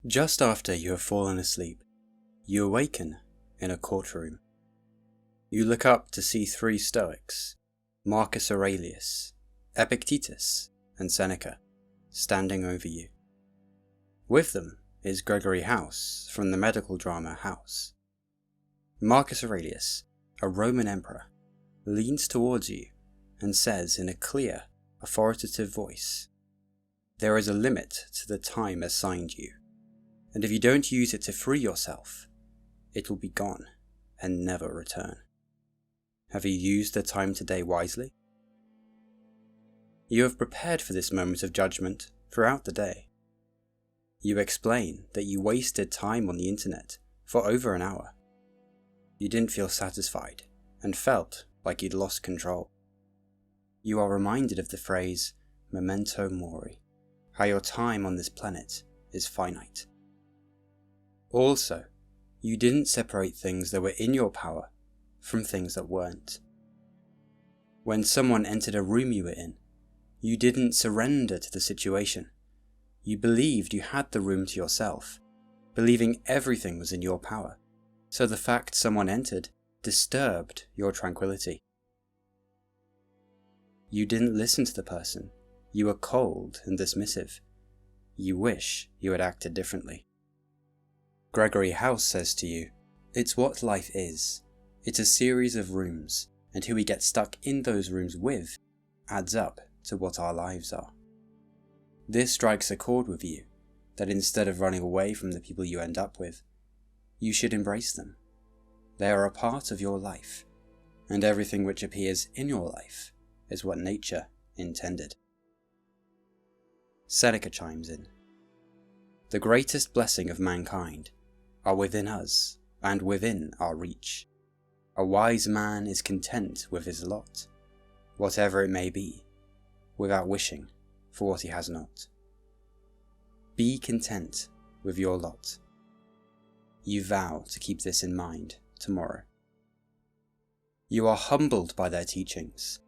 Just after you have fallen asleep, you awaken in a courtroom. You look up to see three Stoics, Marcus Aurelius, Epictetus, and Seneca, standing over you. With them is Gregory House from the medical drama House. Marcus Aurelius, a Roman emperor, leans towards you and says in a clear, authoritative voice, "There is a limit to the time assigned you, and if you don't use it to free yourself, it will be gone and never return. Have you used the time today wisely?" You have prepared for this moment of judgment throughout the day. You explain that you wasted time on the internet for over an hour. You didn't feel satisfied and felt like you'd lost control. You are reminded of the phrase memento mori, how your time on this planet is finite. Also, you didn't separate things that were in your power from things that weren't. When someone entered a room you were in, you didn't surrender to the situation. You believed you had the room to yourself, believing everything was in your power, so the fact someone entered disturbed your tranquility. You didn't listen to the person. You were cold and dismissive. You wish you had acted differently. Gregory House says to you, it's what life is. It's a series of rooms, and who we get stuck in those rooms with adds up to what our lives are. This strikes a chord with you, that instead of running away from the people you end up with, you should embrace them. They are a part of your life, and everything which appears in your life is what nature intended. Seneca chimes in, "The greatest blessing of mankind are within us and within our reach. A wise man is content with his lot, whatever it may be, without wishing for what he has not." Be content with your lot. You vow to keep this in mind tomorrow. You are humbled by their teachings,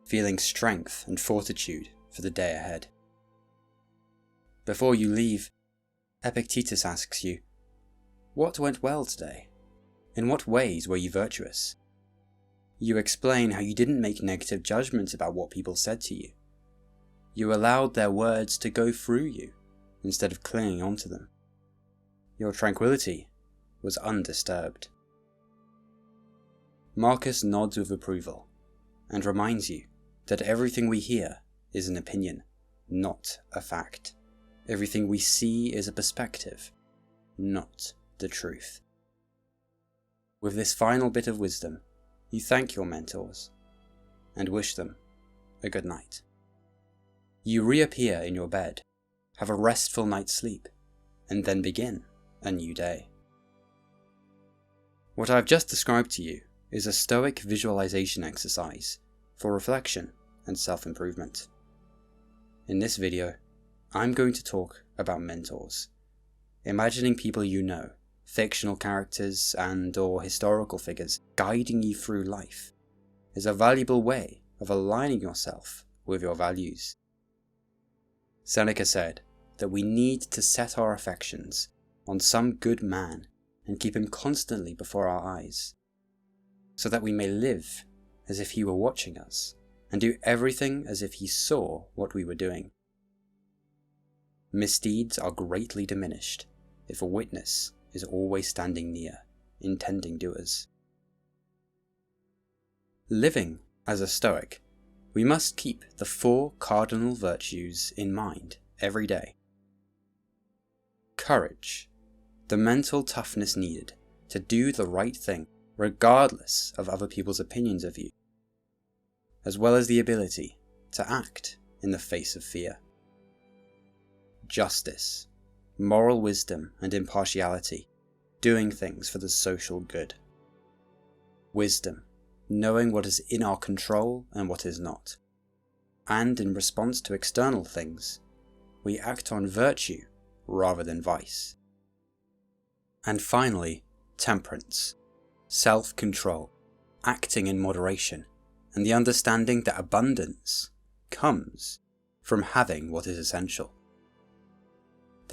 feeling strength and fortitude for the day ahead. Before you leave, Epictetus asks you, what went well today? In what ways were you virtuous? You explain how you didn't make negative judgments about what people said to you. You allowed their words to go through you instead of clinging onto them. Your tranquility was undisturbed. Marcus nods with approval and reminds you that everything we hear is an opinion, not a fact. Everything we see is a perspective, not the truth. With this final bit of wisdom, you thank your mentors and wish them a good night. You reappear in your bed, have a restful night's sleep, and then begin a new day. What I've just described to you is a Stoic visualization exercise for reflection and self-improvement. In this video, I'm going to talk about mentors. Imagining people you know, fictional characters and/or historical figures guiding you through life is a valuable way of aligning yourself with your values. Seneca said that we need to set our affections on some good man and keep him constantly before our eyes, so that we may live as if he were watching us and do everything as if he saw what we were doing. Misdeeds are greatly diminished if a witness is always standing near, intending doers. Living as a Stoic, we must keep the 4 cardinal virtues in mind every day. Courage, the mental toughness needed to do the right thing regardless of other people's opinions of you, as well as the ability to act in the face of fear. Justice, moral wisdom and impartiality, doing things for the social good. Wisdom, knowing what is in our control and what is not. And in response to external things, we act on virtue rather than vice. And finally, temperance, self-control, acting in moderation, and the understanding that abundance comes from having what is essential.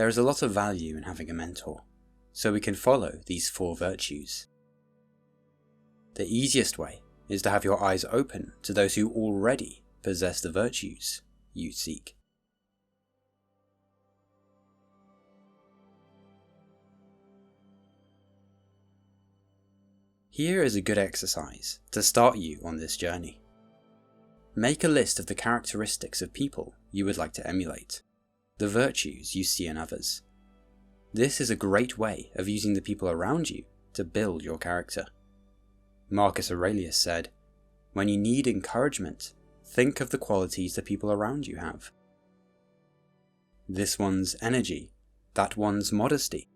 There is a lot of value in having a mentor, so we can follow these 4 virtues. The easiest way is to have your eyes open to those who already possess the virtues you seek. Here is a good exercise to start you on this journey. Make a list of the characteristics of people you would like to emulate, the virtues you see in others. This is a great way of using the people around you to build your character. Marcus Aurelius said, "When you need encouragement, think of the qualities the people around you have. This one's energy, that one's modesty,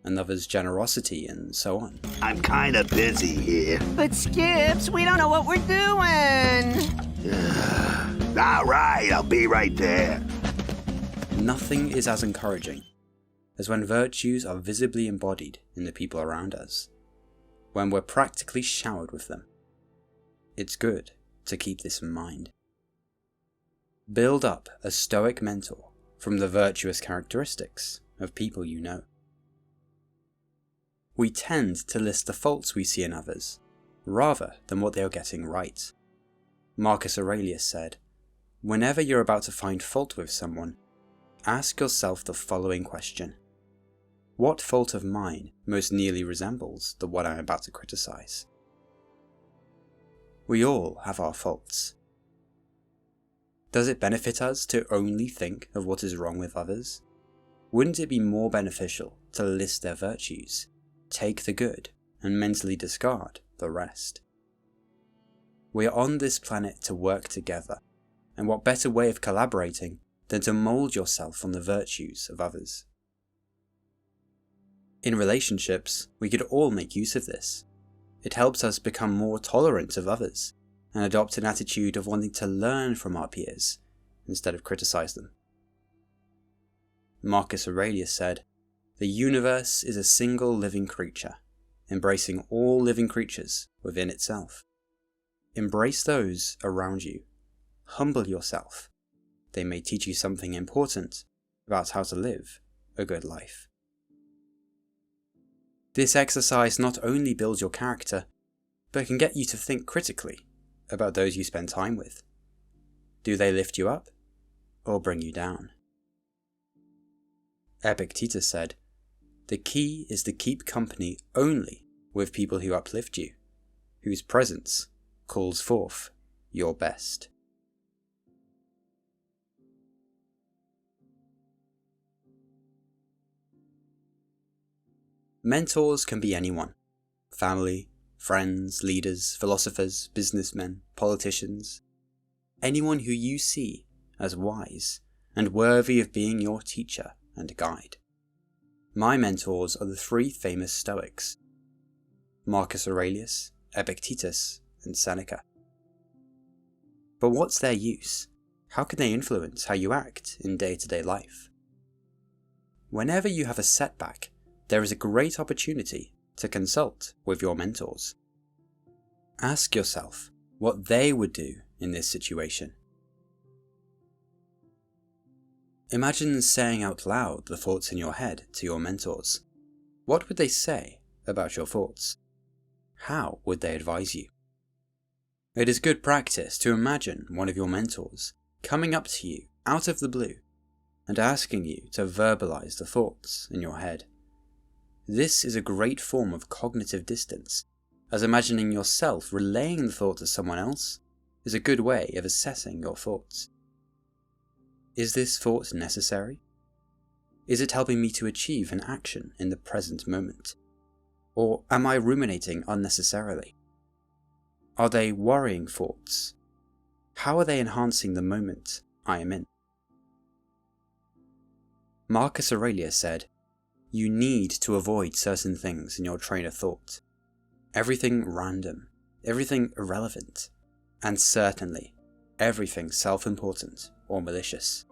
another's generosity, and so on." I'm kinda busy here. But Skips, we don't know what we're doing. Alright, I'll be right there. Nothing is as encouraging as when virtues are visibly embodied in the people around us, when we're practically showered with them. It's good to keep this in mind. Build up a Stoic mentor from the virtuous characteristics of people you know. We tend to list the faults we see in others, rather than what they are getting right. Marcus Aurelius said, "Whenever you're about to find fault with someone, ask yourself the following question. What fault of mine most nearly resembles the one I'm about to criticize?" We all have our faults. Does it benefit us to only think of what is wrong with others? Wouldn't it be more beneficial to list their virtues, take the good, and mentally discard the rest? We are on this planet to work together, and what better way of collaborating than to mould yourself on the virtues of others? In relationships, we could all make use of this. It helps us become more tolerant of others, and adopt an attitude of wanting to learn from our peers, instead of criticize them. Marcus Aurelius said, "The universe is a single living creature, embracing all living creatures within itself. Embrace those around you. Humble yourself. They may teach you something important about how to live a good life." This exercise not only builds your character, but can get you to think critically about those you spend time with. Do they lift you up, or bring you down? Epictetus said, "The key is to keep company only with people who uplift you, whose presence calls forth your best." Mentors can be anyone: family, friends, leaders, philosophers, businessmen, politicians, anyone who you see as wise and worthy of being your teacher and guide. My mentors are the 3 famous Stoics: Marcus Aurelius, Epictetus, and Seneca. But what's their use? How can they influence how you act in day-to-day life? Whenever you have a setback, there is a great opportunity to consult with your mentors. Ask yourself what they would do in this situation. Imagine saying out loud the thoughts in your head to your mentors. What would they say about your thoughts? How would they advise you? It is good practice to imagine one of your mentors coming up to you out of the blue and asking you to verbalize the thoughts in your head. This is a great form of cognitive distance, as imagining yourself relaying the thought to someone else is a good way of assessing your thoughts. Is this thought necessary? Is it helping me to achieve an action in the present moment? Or am I ruminating unnecessarily? Are they worrying thoughts? How are they enhancing the moment I am in? Marcus Aurelius said, "You need to avoid certain things in your train of thought. Everything random, everything irrelevant, and certainly everything self-important or malicious.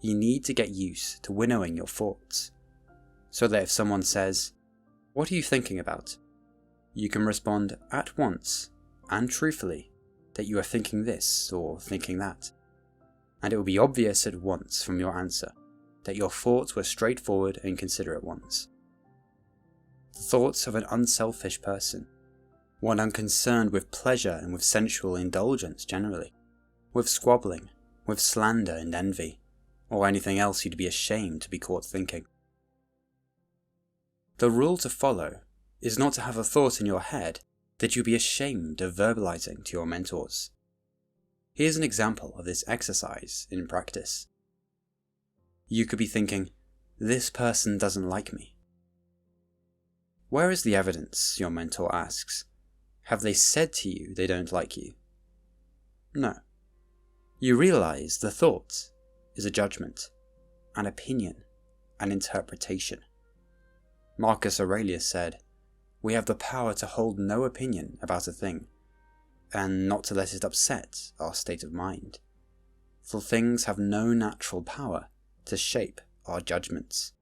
You need to get used to winnowing your thoughts, so that if someone says, 'What are you thinking about?' you can respond at once and truthfully that you are thinking this or thinking that, and it will be obvious at once from your answer that your thoughts were straightforward and considerate ones. The thoughts of an unselfish person, one unconcerned with pleasure and with sensual indulgence generally, with squabbling, with slander and envy, or anything else you'd be ashamed to be caught thinking. The rule to follow is not to have a thought in your head that you'd be ashamed of verbalizing to your mentors. Here's an example of this exercise in practice. You could be thinking, this person doesn't like me. Where is the evidence, your mentor asks? Have they said to you they don't like you? No. You realize the thought is a judgment, an opinion, an interpretation. Marcus Aurelius said, "We have the power to hold no opinion about a thing, and not to let it upset our state of mind, for things have no natural power to shape our judgments."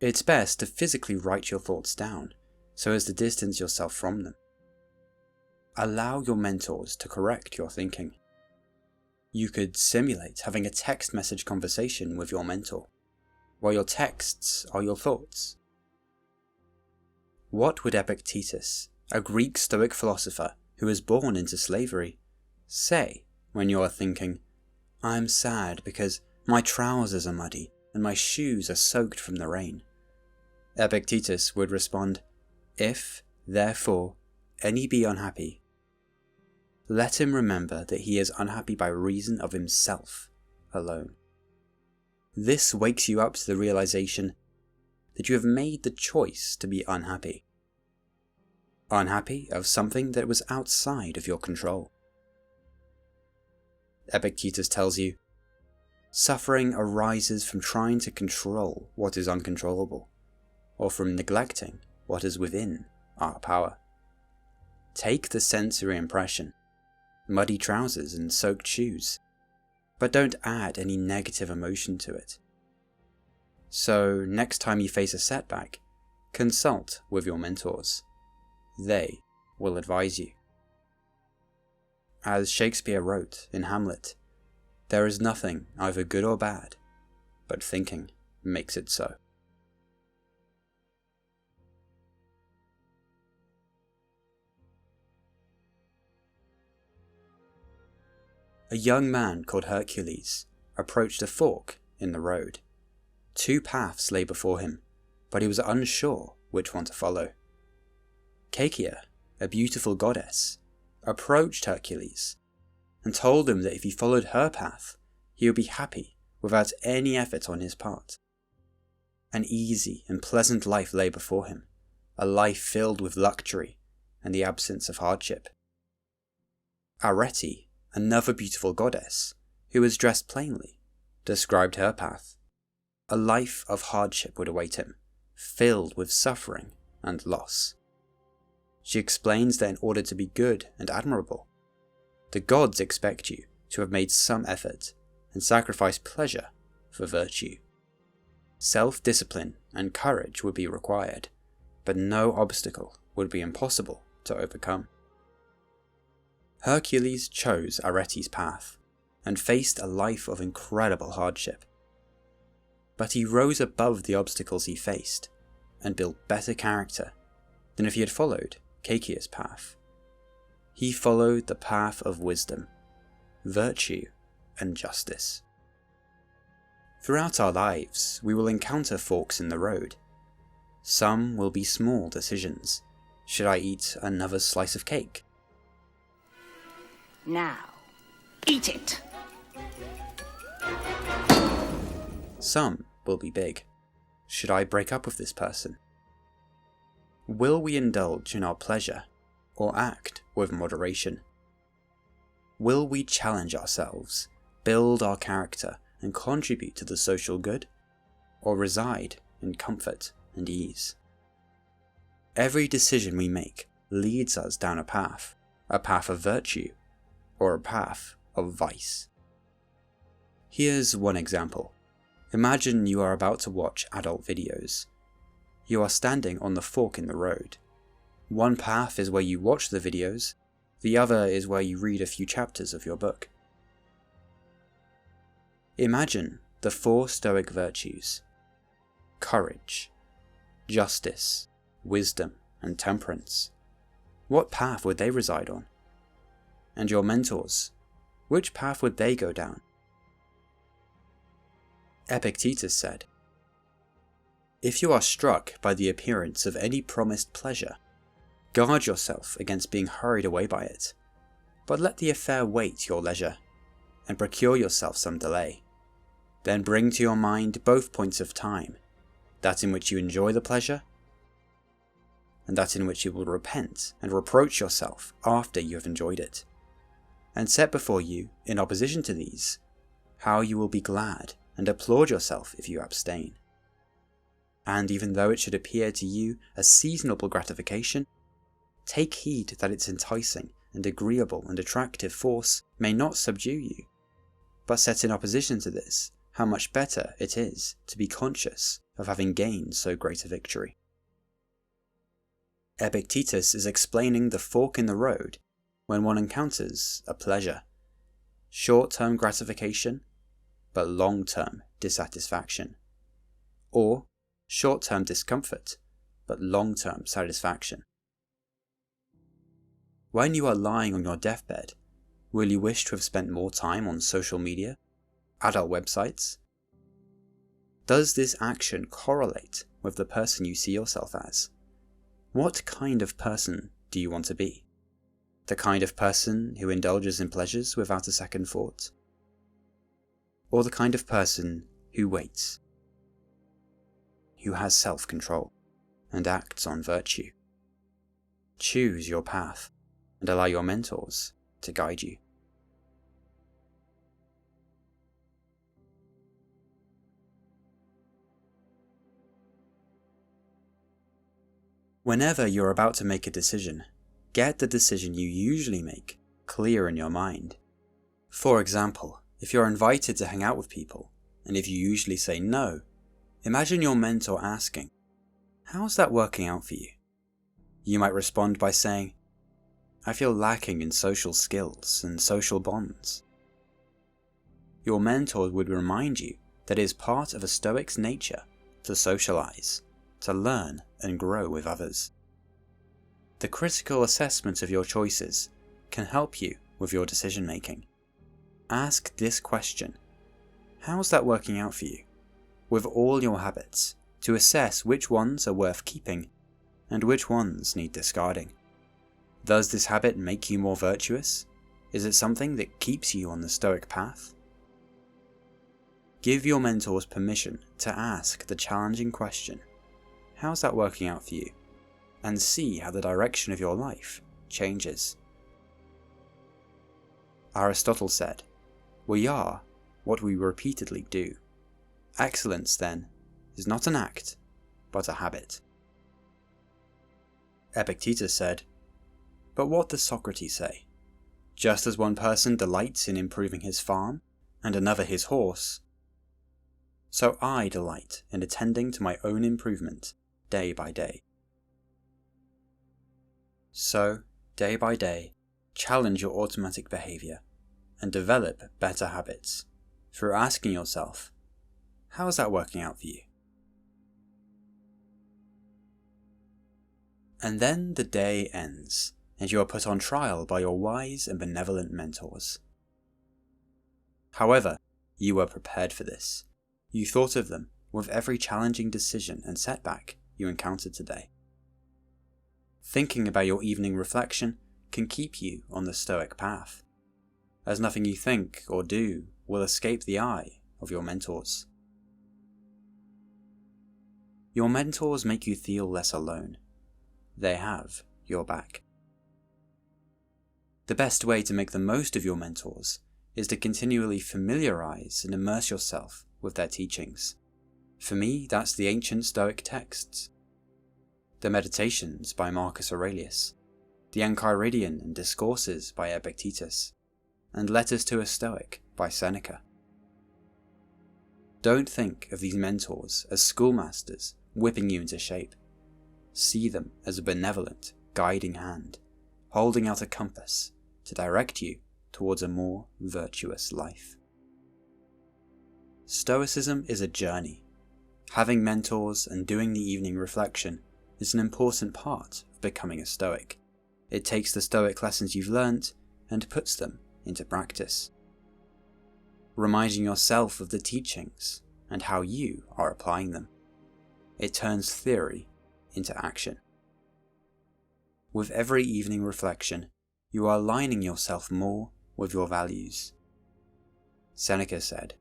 It's best to physically write your thoughts down, so as to distance yourself from them. Allow your mentors to correct your thinking. You could simulate having a text message conversation with your mentor, while your texts are your thoughts. What would Epictetus, a Greek Stoic philosopher who was born into slavery, say when you are thinking, "I'm sad because my trousers are muddy and my shoes are soaked from the rain"? Epictetus would respond, "If, therefore, any be unhappy, let him remember that he is unhappy by reason of himself alone." This wakes you up to the realization that you have made the choice to be unhappy. Unhappy of something that was outside of your control. Epictetus tells you, suffering arises from trying to control what is uncontrollable, or from neglecting what is within our power. Take the sensory impression, muddy trousers and soaked shoes, but don't add any negative emotion to it. So next time you face a setback, consult with your mentors. They will advise you. As Shakespeare wrote in Hamlet, there is nothing either good or bad, but thinking makes it so. A young man called Hercules approached a fork in the road. Two paths lay before him, but he was unsure which one to follow. Cacia, a beautiful goddess, approached Hercules and told him that if he followed her path, he would be happy without any effort on his part. An easy and pleasant life lay before him, a life filled with luxury and the absence of hardship. Arete, another beautiful goddess, who was dressed plainly, described her path. A life of hardship would await him, filled with suffering and loss. She explains that in order to be good and admirable, the gods expect you to have made some effort and sacrificed pleasure for virtue. Self-discipline and courage would be required, but no obstacle would be impossible to overcome. Hercules chose Arete's path and faced a life of incredible hardship. But he rose above the obstacles he faced and built better character than if he had followed Cacia's path. He followed the path of wisdom, virtue, and justice. Throughout our lives, we will encounter forks in the road. Some will be small decisions. Should I eat another slice of cake? Now, eat it! Some will be big. Should I break up with this person? Will we indulge in our pleasure or act with moderation? Will we challenge ourselves, build our character and contribute to the social good, or reside in comfort and ease? Every decision we make leads us down a path of virtue or a path of vice. Here's one example. Imagine you are about to watch adult videos. You are standing on the fork in the road. One path is where you watch the videos, the other is where you read a few chapters of your book. Imagine the 4 Stoic virtues: courage, justice, wisdom, and temperance. What path would they reside on? And your mentors, which path would they go down? Epictetus said, "If you are struck by the appearance of any promised pleasure, guard yourself against being hurried away by it, but let the affair wait your leisure, and procure yourself some delay. Then bring to your mind both points of time, that in which you enjoy the pleasure, and that in which you will repent and reproach yourself after you have enjoyed it, and set before you, in opposition to these, how you will be glad and applaud yourself if you abstain. And even though it should appear to you a seasonable gratification, take heed that its enticing and agreeable and attractive force may not subdue you, but set in opposition to this how much better it is to be conscious of having gained so great a victory." Epictetus is explaining the fork in the road when one encounters a pleasure: short-term gratification, but long-term dissatisfaction, or short-term discomfort, but long-term satisfaction. When you are lying on your deathbed, will you wish to have spent more time on social media, adult websites? Does this action correlate with the person you see yourself as? What kind of person do you want to be? The kind of person who indulges in pleasures without a second thought? Or the kind of person who waits, who has self-control, and acts on virtue? Choose your path, and allow your mentors to guide you. Whenever you're about to make a decision, get the decision you usually make clear in your mind. For example, if you're invited to hang out with people, and if you usually say no, imagine your mentor asking, "How's that working out for you?" You might respond by saying, "I feel lacking in social skills and social bonds." Your mentor would remind you that it is part of a Stoic's nature to socialize, to learn and grow with others. The critical assessment of your choices can help you with your decision making. Ask this question: how's that working out for you, with all your habits, to assess which ones are worth keeping and which ones need discarding? Does this habit make you more virtuous? Is it something that keeps you on the Stoic path? Give your mentors permission to ask the challenging question, how's that working out for you? And see how the direction of your life changes. Aristotle said, "We are what we repeatedly do." Excellence, then, is not an act, but a habit. Epictetus said, "But what does Socrates say? Just as one person delights in improving his farm, and another his horse, so I delight in attending to my own improvement day by day." So, day by day, challenge your automatic behavior and develop better habits through asking yourself, how is that working out for you? And then the day ends, and you are put on trial by your wise and benevolent mentors. However, you were prepared for this. You thought of them with every challenging decision and setback you encountered today. Thinking about your evening reflection can keep you on the Stoic path, as nothing you think or do will escape the eye of your mentors. Your mentors make you feel less alone. They have your back. The best way to make the most of your mentors is to continually familiarize and immerse yourself with their teachings. For me, that's the ancient Stoic texts, the Meditations by Marcus Aurelius, the Enchiridion and Discourses by Epictetus, and Letters to a Stoic by Seneca. Don't think of these mentors as schoolmasters whipping you into shape. See them as a benevolent, guiding hand, holding out a compass to direct you towards a more virtuous life. Stoicism is a journey. Having mentors and doing the evening reflection is an important part of becoming a Stoic. It takes the Stoic lessons you've learnt and puts them into practice, reminding yourself of the teachings and how you are applying them. It turns theory into action. With every evening reflection, you are aligning yourself more with your values. Seneca said,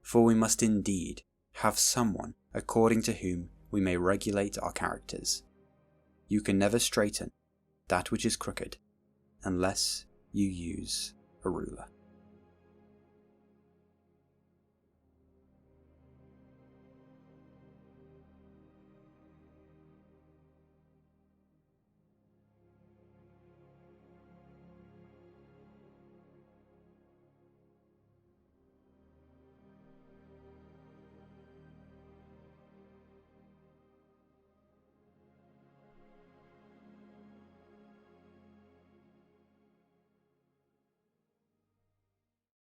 "For we must indeed have someone according to whom we may regulate our characters. You can never straighten that which is crooked unless you use a ruler."